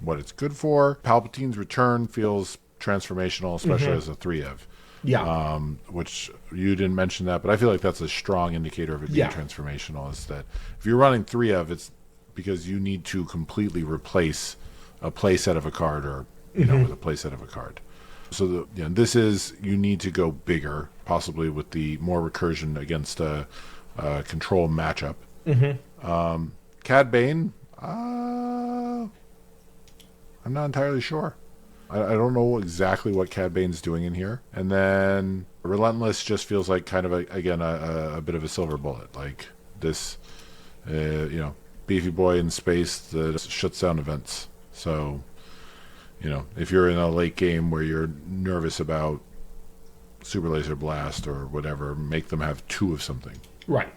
what it's good for. Palpatine's Return feels transformational, especially as a 3-of. Yeah. Which you didn't mention that, but I feel like that's a strong indicator of it being transformational, is that if you're running 3-of, it's because you need to completely replace a play set of a card, or with a play set of a card. So this is, you need to go bigger, possibly with the more recursion against a control matchup. Cad Bane, I'm not entirely sure. I don't know exactly what Cad Bane's doing in here. And then Relentless just feels like kind of a bit of a silver bullet. Like this, beefy boy in space that shuts down events. So, if you're in a late game where you're nervous about super laser blast or whatever, make them have 2 of something. Right.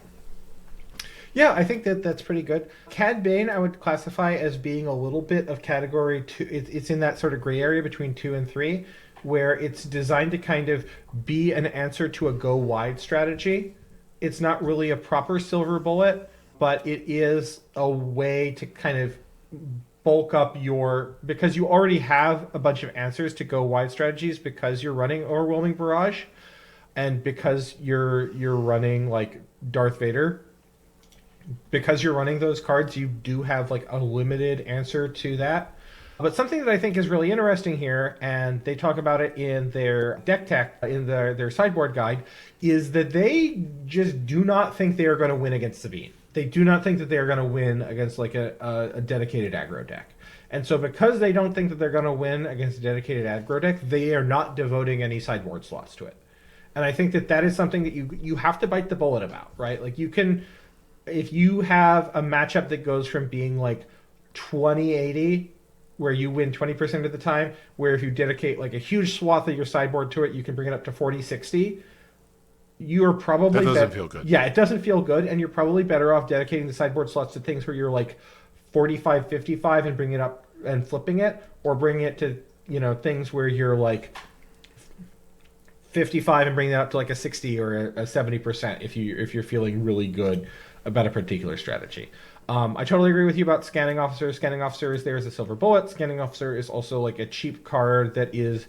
Yeah, I think that's pretty good. Cad Bane I would classify as being a little bit of category 2. It's in that sort of gray area between 2 and 3, where it's designed to kind of be an answer to a go wide strategy. It's not really a proper silver bullet, but it is a way to kind of bulk up because you already have a bunch of answers to go wide strategies because you're running Overwhelming Barrage, and because you're running like Darth Vader. Because you're running those cards, you do have like a limited answer to that. But something that I think is really interesting here, and they talk about it in their deck tech, in their sideboard guide, is that they just do not think they are going to win against Sabine. They do not think that they are going to win against like a dedicated aggro deck. And so because they don't think that they're going to win against a dedicated aggro deck, they are not devoting any sideboard slots to it. And I think that is something that you have to bite the bullet about, right? Like you can... If you have a matchup that goes from being like 20-80, where you win 20% of the time, where if you dedicate like a huge swath of your sideboard to it, you can bring it up to 40-60, you are probably... That doesn't feel good. Yeah, it doesn't feel good, and you're probably better off dedicating the sideboard slots to things where you're like 45-55 and bringing it up and flipping it, or bringing it to, things where you're like 55 and bringing it up to like a 60 or a 70% if you're feeling really good about a particular strategy. I totally agree with you about Scanning Officer. Scanning Officer is there as a silver bullet. Scanning Officer is also like a cheap card that is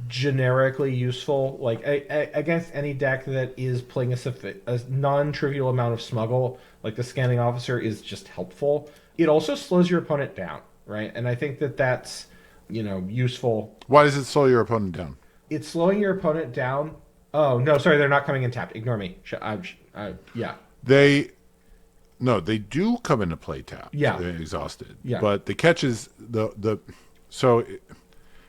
generically useful, like against any deck that is playing a non-trivial amount of smuggle. Like the Scanning Officer is just helpful. It also slows your opponent down, right? And I think that's useful. Why does it slow your opponent down? It's slowing your opponent down. Oh no, sorry, they're not coming in tapped. Ignore me. Yeah. They do come into play tapped. Yeah. They're exhausted. Yeah. But the catch is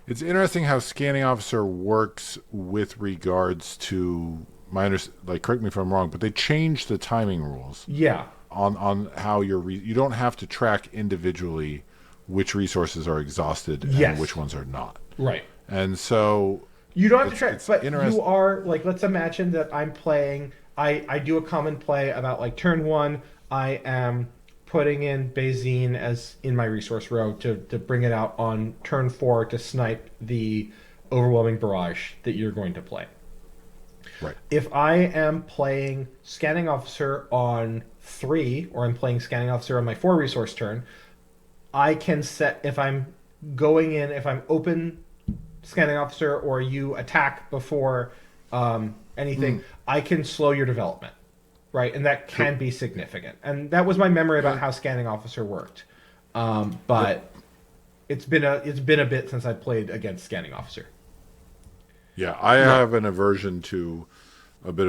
it's interesting how Scanning Officer works with regards to correct me if I'm wrong, but they changed the timing rules. Yeah. On how you don't have to track individually which resources are exhausted and which ones are not. Right. And so you don't have to track, but you are like, let's imagine that I'm playing. I do a common play about like turn 1. I am putting in Bazine as in my resource row to bring it out on turn 4 to snipe the Overwhelming Barrage that you're going to play. Right. If I am playing Scanning Officer on 3, or I'm playing Scanning Officer on my 4 resource turn, I can set, if I'm open Scanning Officer or you attack before anything, I can slow your development. Right, and that can be significant. And that was my memory about how Scanning Officer worked. But it's been a bit since I played against Scanning Officer. Yeah, I have a bit of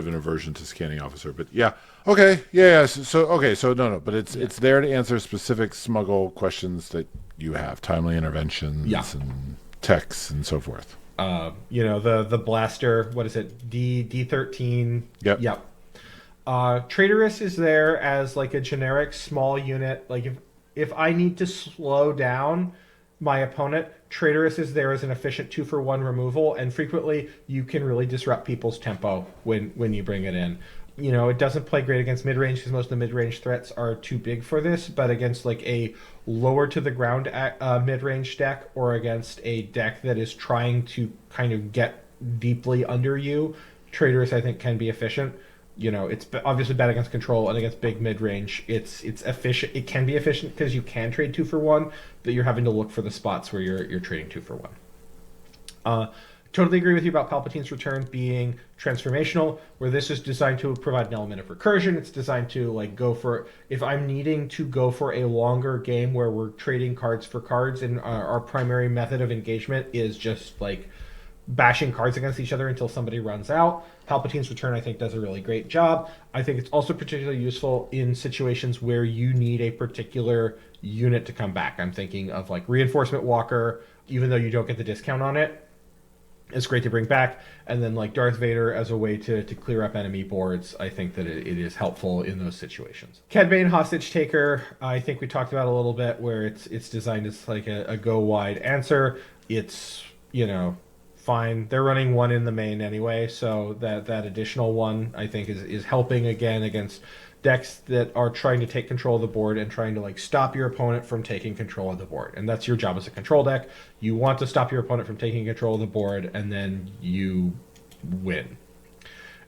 an aversion to Scanning Officer, but yeah, okay, yeah. So no, but it's there to answer specific smuggle questions that you have, timely interventions and techs and so forth. The blaster. What is it? D13. Yep. Traitorous is there as like a generic small unit. Like if I need to slow down my opponent, Traitorous is there as an efficient 2-for-1 removal, and frequently you can really disrupt people's tempo when you bring it in. It doesn't play great against mid-range because most of the mid-range threats are too big for this, but against like a lower to the ground mid-range deck, or against a deck that is trying to kind of get deeply under you, Traitorous I think can be efficient. It's obviously bad against control, and against big mid-range, it's efficient. It can be efficient because you can trade 2-for-1, but you're having to look for the spots where you're trading 2-for-1. Totally agree with you about Palpatine's Return being transformational, where this is designed to provide an element of recursion. It's designed to like go for, if I'm needing to go for a longer game where we're trading cards for cards, and our primary method of engagement is just like bashing cards against each other until somebody runs out. Palpatine's Return, I think, does a really great job. I think it's also particularly useful in situations where you need a particular unit to come back. I'm thinking of like Reinforcement Walker, even though you don't get the discount on it. is great to bring back. And then like Darth Vader as a way to clear up enemy boards, I think that it is helpful in those situations. Cad Bane Hostage Taker, I think we talked about a little bit, where it's designed as like a go wide answer. It's, fine. They're running one in the main anyway, so that additional one I think is helping again against decks that are trying to take control of the board and trying to like stop your opponent from taking control of the board. And that's your job as a control deck. You want to stop your opponent from taking control of the board, and then you win.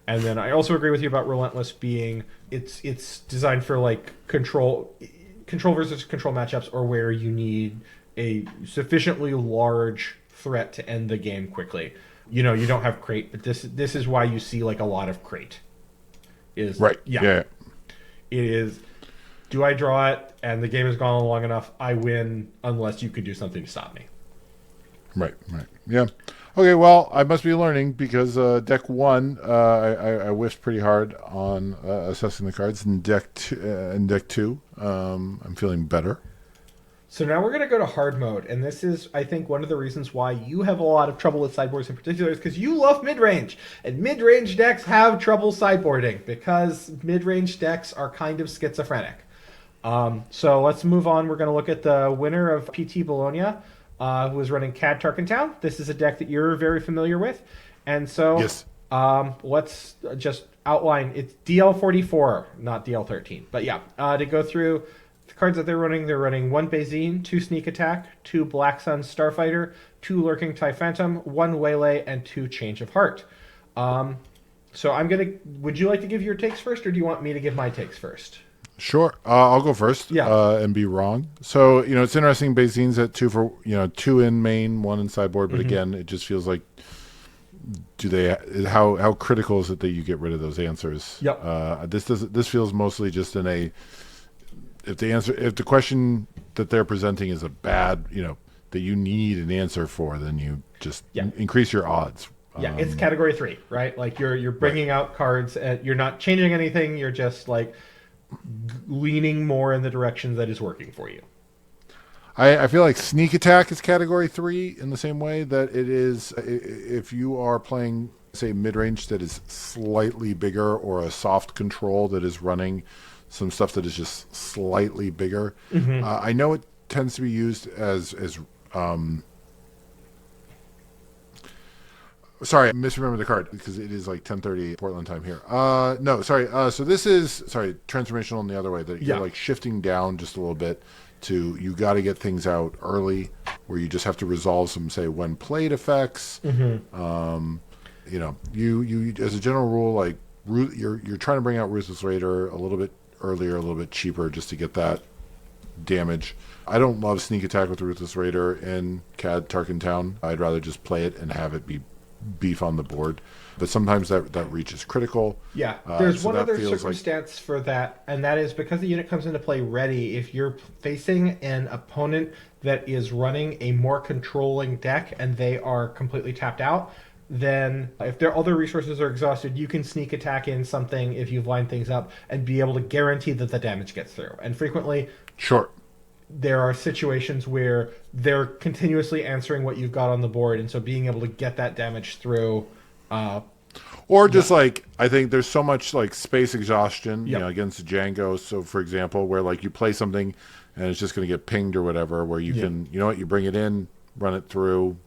And then I also agree with you about Relentless being it's designed for like control versus control matchups, or where you need a sufficiently large threat to end the game quickly. You don't have crate, but this is why you see like a lot of crate. Is right. Yeah. It is, do I draw it and the game has gone on long enough, I win unless you can do something to stop me. Right. Yeah. Okay, well, I must be learning because deck 1, I whiffed pretty hard on assessing the cards. In deck 2, I'm feeling better. So now we're going to go to hard mode, and this is, I think, one of the reasons why you have a lot of trouble with sideboards in particular, is because you love mid-range, and mid-range decks have trouble sideboarding because mid-range decks are kind of schizophrenic. So let's move on. We're going to look at the winner of PT Bologna, who is running Cad Tarkentown. This is a deck that you're very familiar with, and so yes. Let's just outline. It's DL44, not DL13, but yeah, to go through cards that they're running 1 Bazine, 2 Sneak Attack, 2 Black Sun Starfighter, 2 Lurking TIE Phantom, 1 Waylay, and 2 Change of Heart. So would you like to give your takes first, or do you want me to give my takes first? Sure. I'll go first. Yeah. And be wrong. So, it's interesting. Bazine's at 2 for, 2 in main, 1 in sideboard. But again, it just feels like, how critical is it that you get rid of those answers? Yep. This feels mostly just in a, if the question that they're presenting is a bad, that you need an answer for, then you just increase your odds. Yeah, it's category 3, right? Like you're bringing out cards, and you're not changing anything. You're just like leaning more in the direction that is working for you. I feel like Sneak Attack is category 3 in the same way that it is if you are playing, say, mid-range that is slightly bigger, or a soft control that is running some stuff that is just slightly bigger. Mm-hmm. I know it tends to be used as sorry, I misremembered the card because it is like 10:30 Portland time here. No, sorry. So this is transformational in the other way, that you're like shifting down just a little bit to, you got to get things out early, where you just have to resolve some, say, when played effects. Mm-hmm. You as a general rule, like you're trying to bring out Ruthless Raider a little bit earlier, a little bit cheaper, just to get that damage. I don't love Sneak Attack with Ruthless Raider in Cad Tarkentown. I'd rather just play it and have it be beef on the board. But sometimes that reach is critical. Yeah, there's one other circumstance for that, and that is because the unit comes into play ready. If you're facing an opponent that is running a more controlling deck and they are completely tapped out, then if their other resources are exhausted, you can Sneak Attack in something if you've lined things up and be able to guarantee that the damage gets through. And frequently, there are situations where they're continuously answering what you've got on the board, and so being able to get that damage through. Or just like, I think there's so much like space exhaustion, against Django. So for example, where like you play something and it's just going to get pinged or whatever, where you can, you bring it in, run it through,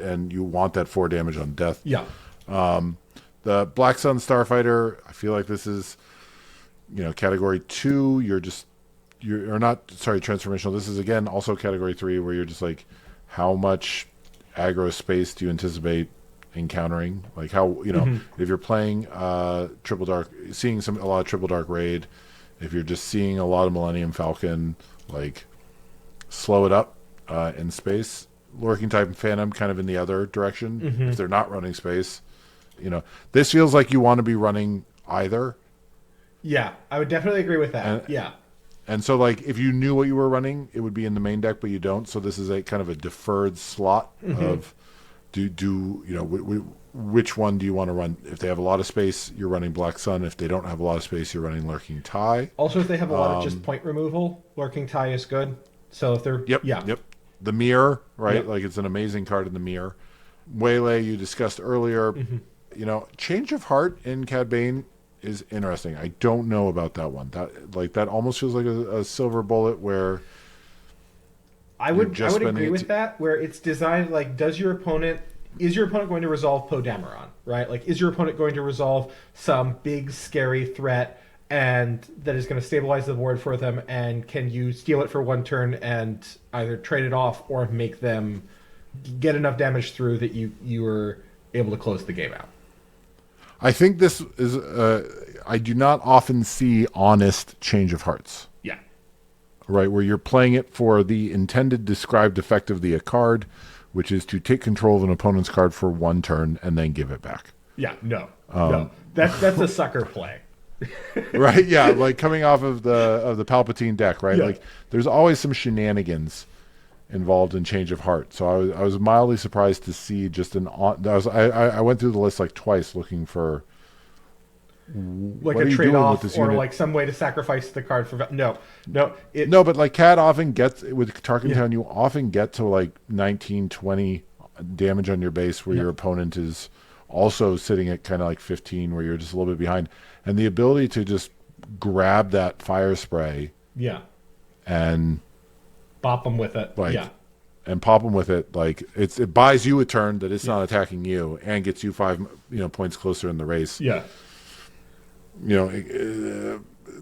and you want that 4 damage on death. Yeah. The Black Sun Starfighter, I feel like this is, category 2. You're not transformational. This is again also category 3, where you're just like, how much aggro space do you anticipate encountering? Like how, if you're playing Triple Dark, seeing a lot of Triple Dark Raid, if you're just seeing a lot of Millennium Falcon, like slow it up in space. Lurking Type Phantom kind of in the other direction, if they're not running space. This feels like you want to be running either. Yeah, I would definitely agree with that. And so, like, if you knew what you were running, it would be in the main deck, but you don't. So this is a kind of a deferred slot of which one do you want to run? If they have a lot of space, you're running Black Sun. If they don't have a lot of space, you're running Lurking Tie. Also, if they have a lot of just point removal, Lurking Tie is good. So if they're the Mirror, right? Like, it's an amazing card in the Mirror. Waylay you discussed earlier. Mm-hmm. You know, Change of Heart in Cad Bane is interesting. I don't know about that one. That almost feels like a silver bullet where I would agree with that, where it's designed like, is your opponent going to resolve Poe Dameron, right? Like, is your opponent going to resolve some big scary threat and that is going to stabilize the board for them, and can you steal it for one turn and either trade it off or make them get enough damage through that you were able to close the game out? I think this is I do not often see honest Change of Hearts. Yeah. Right, where you're playing it for the intended described effect of the card, which is to take control of an opponent's card for one turn and then give it back. Yeah, no. That's a sucker play. Right, yeah, like coming off of the Palpatine deck, right? Yeah. Like there's always some shenanigans involved in Change of Heart. So I was mildly surprised to see just I went through the list like twice looking for like a trade-off or like some way to sacrifice the card for no, but like Cad often gets with Tarkentown, you often get to like 19, 20 damage on your base where your opponent is also sitting at kind of like 15 where you're just a little bit behind, and the ability to just grab that fire spray and bop them with it and pop them with it, like it buys you a turn that it's not attacking you and gets you 5 points closer in the race.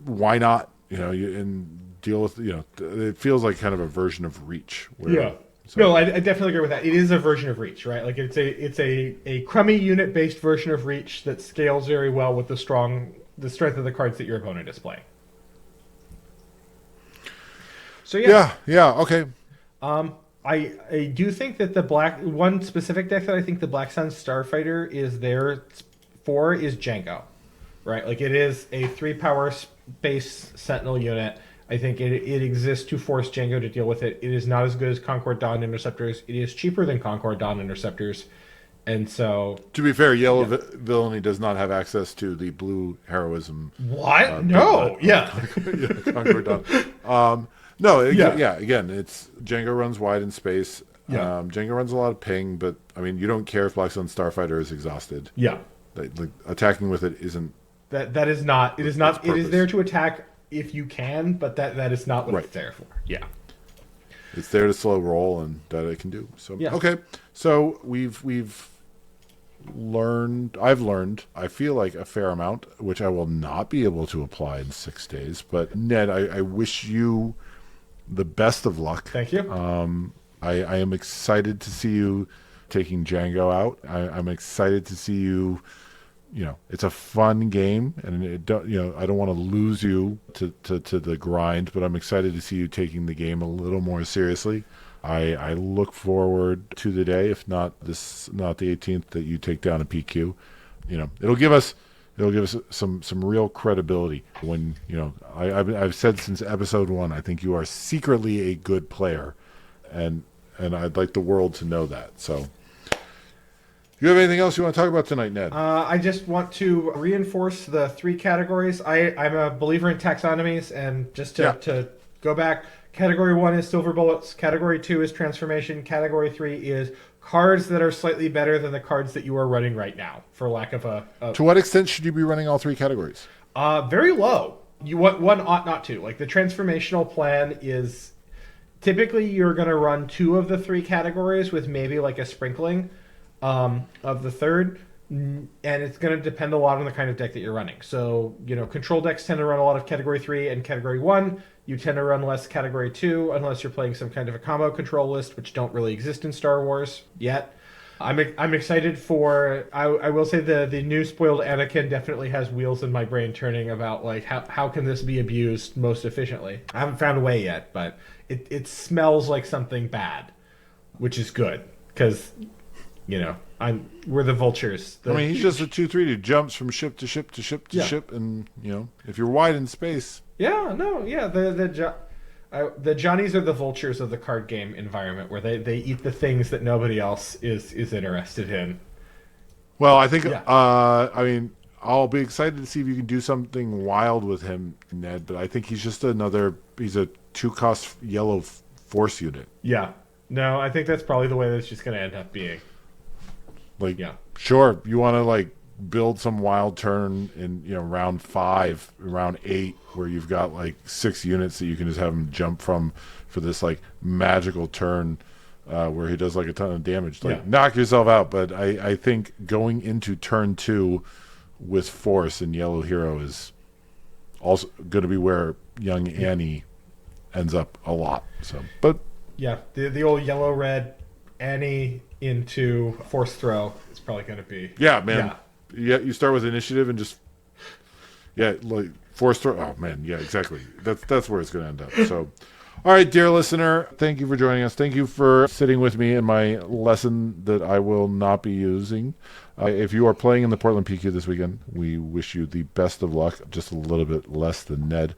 Why not? And deal with it feels like kind of a version of Reach. No, I definitely agree with that. It is a version of Reach, right? Like it's a crummy unit based version of Reach that scales very well with the strength of the cards that your opponent is playing. So okay. I do think that one specific deck that I think the Black Sun Starfighter is there for is Django. Right, like it is a 3-power space sentinel unit. I think it exists to force Django to deal with it. It is not as good as Concord Dawn Interceptors. It is cheaper than Concord Dawn Interceptors, and so to be fair, Yellow Villainy does not have access to the blue heroism. What? Concord Dawn. Again, it's Django runs wide in space. Django runs a lot of ping, but I mean, you don't care if Black Sun Starfighter is exhausted. Like attacking with it isn't. That is not. It is not. It is there to attack if you can, but that is not what it's there for. Yeah. It's there to slow roll, and that it can do. So okay. So we've learned. I've learned. I feel like a fair amount, which I will not be able to apply in 6 days. But Ned, I wish you the best of luck. Thank you. I am excited to see you taking Django out. I'm excited to see you. It's a fun game, and I don't want to lose you to the grind, but I'm excited to see you taking the game a little more seriously. I look forward to the day, if not the 18th, that you take down a PQ. It'll give us some real credibility when I've said since episode 1, I think you are secretly a good player, and I'd like the world to know that. So. Do you have anything else you want to talk about tonight, Ned? I just want to reinforce the 3 categories. I'm a believer in taxonomies, and just to go back, Category 1 is Silver Bullets, Category 2 is Transformation, Category 3 is cards that are slightly better than the cards that you are running right now, for lack of a... To what extent should you be running all 3 categories? Very low. One ought not to. Like, the transformational plan is... Typically, you're going to run 2 of the 3 categories with maybe like a sprinkling of the third, and it's going to depend a lot on the kind of deck that you're running. So, control decks tend to run a lot of Category 3 and Category 1. You tend to run less Category 2 unless you're playing some kind of a combo control list, which don't really exist in Star Wars yet. I'm excited for... I will say the new spoiled Anakin definitely has wheels in my brain turning about like how can this be abused most efficiently. I haven't found a way yet, but it smells like something bad, which is good because... we're the vultures. He's just a 2/3 who jumps from ship to ship to ship to ship, and if you're wide in space. The Johnnies are the vultures of the card game environment, where they eat the things that nobody else is interested in. Well, I think I'll be excited to see if you can do something wild with him, Ned. But I think he's just he's a 2-cost yellow force unit. Yeah. No, I think that's probably the way that's just going to end up being. Like, Yeah. sure, you want to like build some wild turn in round 5, round 8, where you've got like 6 units that you can just have him jump from for this like magical turn where he does like a ton of damage. Like, knock yourself out. But I think going into turn 2 with force and yellow hero is also going to be where young Annie ends up a lot. So, but yeah, the old yellow red Annie into force throw is probably going to be man. Yeah, you start with initiative and just like force throw. Oh man, yeah, exactly. That's where it's going to end up. So, all right, dear listener, thank you for joining us. Thank you for sitting with me in my lesson that I will not be using. If you are playing in the Portland PQ this weekend, we wish you the best of luck. Just a little bit less than Ned.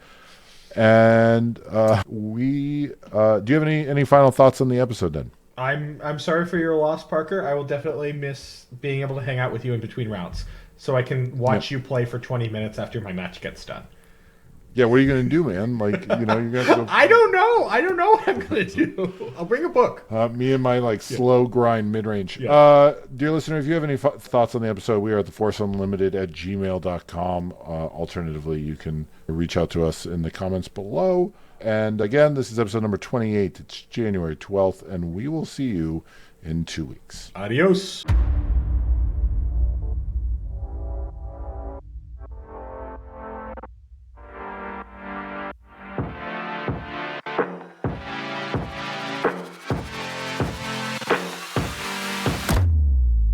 And do you have any final thoughts on the episode then? I'm sorry for your loss, Parker. I will definitely miss being able to hang out with you in between rounds, so I can watch you play for 20 minutes after my match gets done. Yeah, what are you going to do, man? Like, you're going to go... I don't know what I'm going to do. I'll bring a book. Me and my, slow grind mid-range. Yeah. Dear listener, if you have any thoughts on the episode, we are at theforceunlimited@gmail.com. Alternatively, you can reach out to us in the comments below. And again, this is episode number 28. It's January 12th, and we will see you in 2 weeks. Adios.